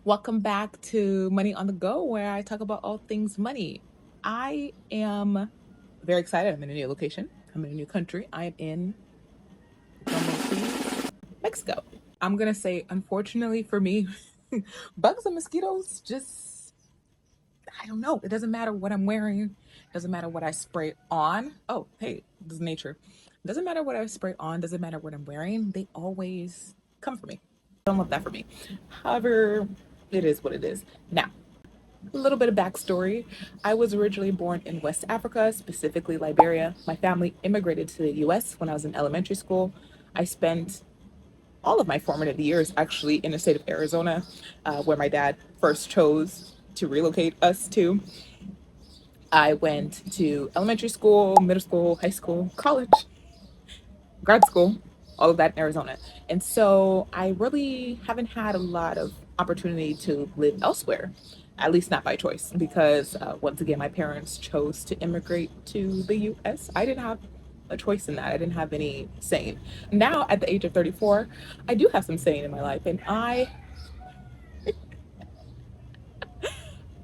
Welcome back to Money on the Go, where I talk about all things money. I am very excited. I'm in a new location. I'm in a new country. I am in, drum roll please, Mexico. I'm gonna say, unfortunately for me, bugs and mosquitoes just, I don't know. It doesn't matter what I'm wearing. It doesn't matter what I spray on. Oh, hey, this is nature. It doesn't matter what I spray on. Doesn't matter what I'm wearing. They always come for me. Don't love that for me. However, it is what it is. Now, a little bit of backstory. I was originally born in West Africa, specifically Liberia. My family immigrated to the US when I was in elementary school. I spent all of my formative years actually in the state of Arizona, where my dad first chose to relocate us to. I went to elementary school, middle school, high school, college, grad school, all of that in Arizona. And so I really haven't had a lot of opportunity to live elsewhere, at least not by choice, because once again, my parents chose to immigrate to the US. I didn't have a choice in that. I didn't have any saying. Now, at the age of 34, I do have some saying in my life, and I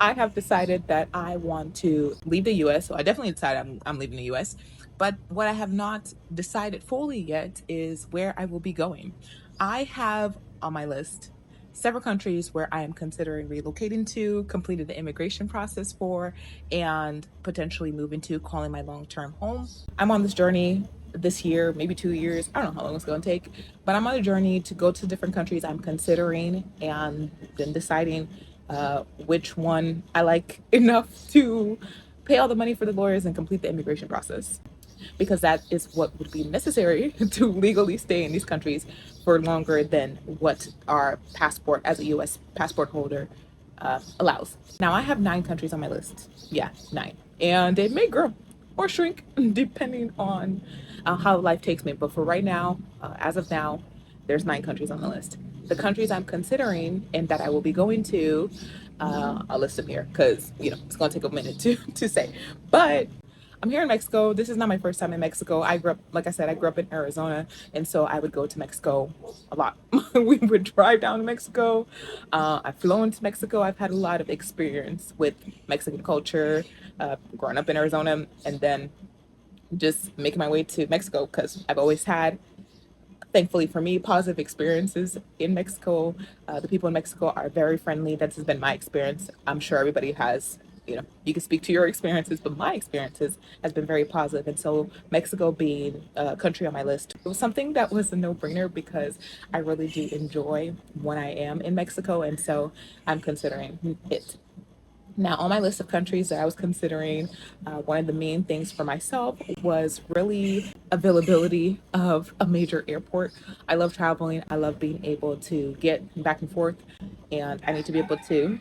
have decided that I want to leave the US. So I definitely decided I'm leaving the US. But what I have not decided fully yet is where I will be going. I have on my list several countries where I am considering relocating to, completed the immigration process for, and potentially moving to, calling my long term home. I'm on this journey this year, maybe 2 years. I don't know how long it's going to take, but I'm on a journey to go to different countries I'm considering and then deciding which one I like enough to pay all the money for the lawyers and complete the immigration process. Because that is what would be necessary to legally stay in these countries for longer than what our passport as a US passport holder allows. Now, I have 9 countries on my list. Yeah, 9. And it may grow or shrink depending on how life takes me. But for right now, as of now, there's 9 countries on the list. The countries I'm considering and that I will be going to, I'll list them here because it's gonna take a minute to say. But I'm here in Mexico. This is not my first time in Mexico. I grew up, like I said, I grew up in Arizona, and so I would go to Mexico a lot. We would drive down to Mexico. I've flown to Mexico. I've had a lot of experience with Mexican culture, growing up in Arizona, and then just making my way to Mexico because I've always had, thankfully for me, positive experiences in Mexico. The people in Mexico are very friendly. That's been my experience. I'm sure everybody has. You can speak to your experiences, but my experiences has been very positive. And so Mexico being a country on my list, it was something that was a no-brainer because I really do enjoy when I am in Mexico. And so I'm considering it. Now, on my list of countries that I was considering, one of the main things for myself was really availability of a major airport. I love traveling. I love being able to get back and forth, and I need to be able to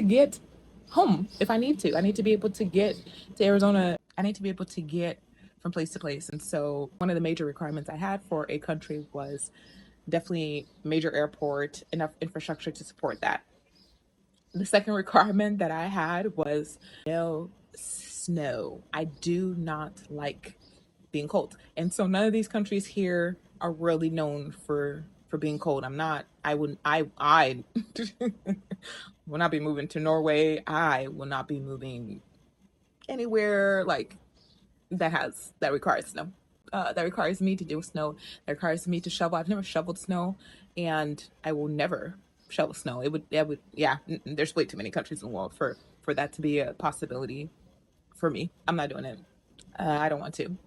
get home if I need to. I need to be able to get to Arizona. I need to be able to get from place to place. And so one of the major requirements I had for a country was definitely major airport, enough infrastructure to support that. The second requirement that I had was no snow. I do not like being cold. And so none of these countries here are really known for being cold. I'm not I wouldn't I will not be moving to Norway. I will not be moving anywhere like that requires snow. That requires me to do snow. That requires me to shovel. I've never shoveled snow, and I will never shovel snow. Yeah. There's way too many countries in the world for that to be a possibility for me. I'm not doing it. I don't want to.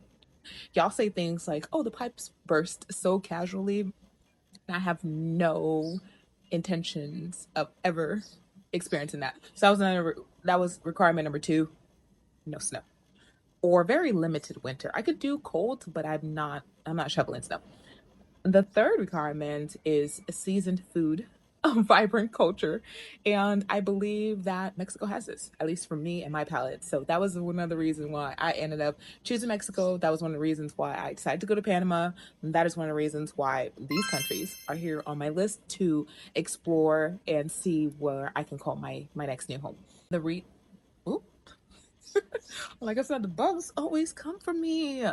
Y'all say things like, "Oh, the pipes burst," so casually, and I have no intentions of ever experiencing that. So that was requirement number 2: no snow or very limited winter. I could do cold, but I'm not shoveling snow. The third requirement is a seasoned food, a vibrant culture, and I believe that Mexico has this, at least for me and my palate. So that was one of the reasons why I ended up choosing Mexico. That was one of the reasons why I decided to go to Panama. And that is one of the reasons why these countries are here on my list to explore and see where I can call my next new home. The re Oop. Like I said, the bugs always come for me.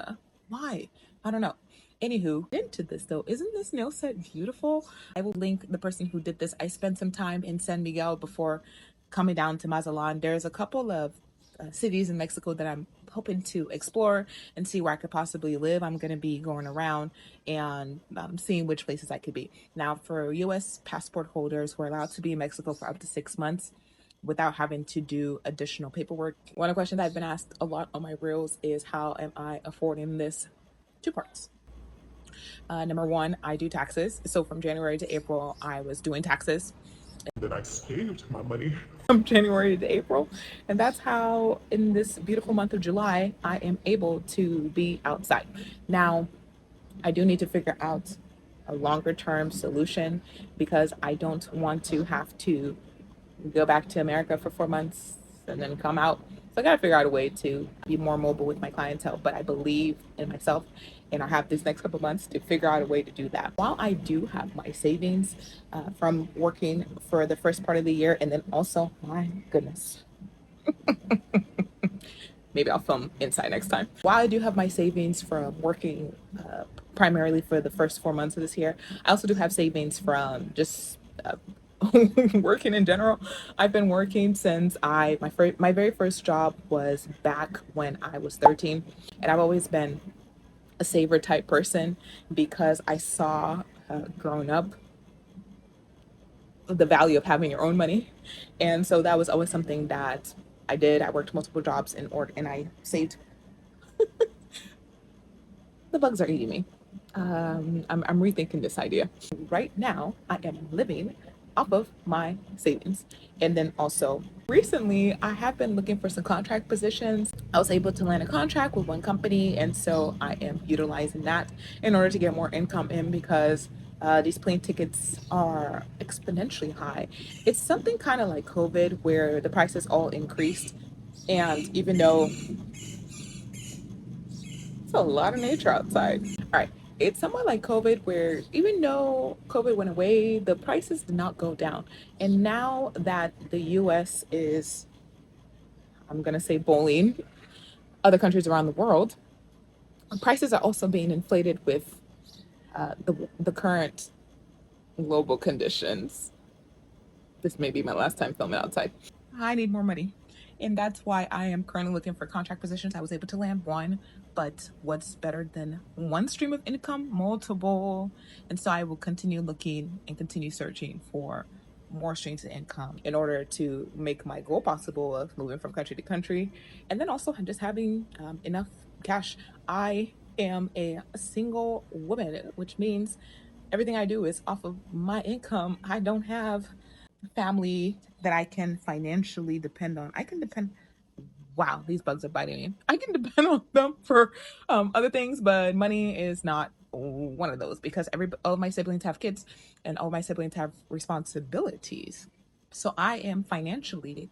Why? I don't know. Anywho, into this though, isn't this nail set beautiful? I will link the person who did this. I spent some time in San Miguel before coming down to Mazatlan. There's a couple of cities in Mexico that I'm hoping to explore and see where I could possibly live. I'm going to be going around and seeing which places I could be. Now, for US passport holders, we're allowed to be in Mexico for up to 6 months without having to do additional paperwork. One of the questions I've been asked a lot on my reels is how am I affording this? Two parts. Number one, I do taxes. So from January to April, I was doing taxes. Then I saved my money from January to April. And that's how, in this beautiful month of July, I am able to be outside. Now, I do need to figure out a longer term solution because I don't want to have to go back to America for 4 months and then come out. So I got to figure out a way to be more mobile with my clientele. But I believe in myself, and I have this next couple months to figure out a way to do that. While I do have my savings from working for the first part of the year, and then also, my goodness, maybe I'll film inside next time. While I do have my savings from working primarily for the first 4 months of this year, I also do have savings from just working in general. I've been working since my very first job was back when I was 13, and I've always been a saver type person because I saw growing up the value of having your own money, and so that was always something that I did. I worked multiple jobs in order, and I saved. The bugs are eating me. I'm rethinking this idea. Right now, I am living off of my savings. And then also, recently, I have been looking for some contract positions. I was able to land a contract with one company, and so I am utilizing that in order to get more income in because these plane tickets are exponentially high. It's something kind of like COVID where the prices all increased. And even though it's a lot of nature outside. All right. It's somewhat like COVID, where even though COVID went away, the prices did not go down. And now that the US is, I'm going to say, bullying other countries around the world, prices are also being inflated with the current global conditions. This may be my last time filming outside. I need more money. And that's why I am currently looking for contract positions. I was able to land one, but what's better than one stream of income? Multiple. And so I will continue looking and continue searching for more streams of income in order to make my goal possible of moving from country to country. And then also just having enough cash. I am a single woman, which means everything I do is off of my income. I don't have family that I can financially depend on. I can depend. Wow, these bugs are biting me. I can depend on them for other things, but money is not one of those because all of my siblings have kids and all my siblings have responsibilities. So I am financially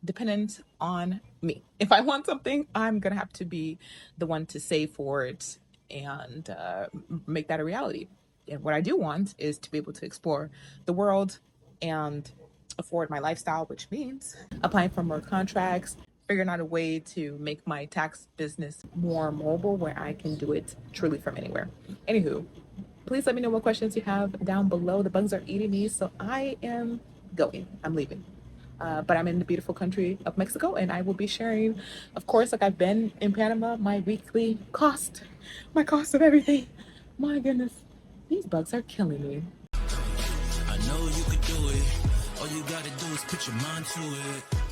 dependent on me. If I want something, I'm gonna have to be the one to save for it and make that a reality. And what I do want is to be able to explore the world and afford my lifestyle, which means applying for more contracts, figuring out a way to make my tax business more mobile where I can do it truly from anywhere. Anywho, please let me know what questions you have down below. The bugs are eating me, so I am going. I'm leaving. But I'm in the beautiful country of Mexico, and I will be sharing, of course, like I've been in Panama, my weekly cost, my cost of everything. My goodness, these bugs are killing me. I know you could do it. All you gotta do is put your mind to it.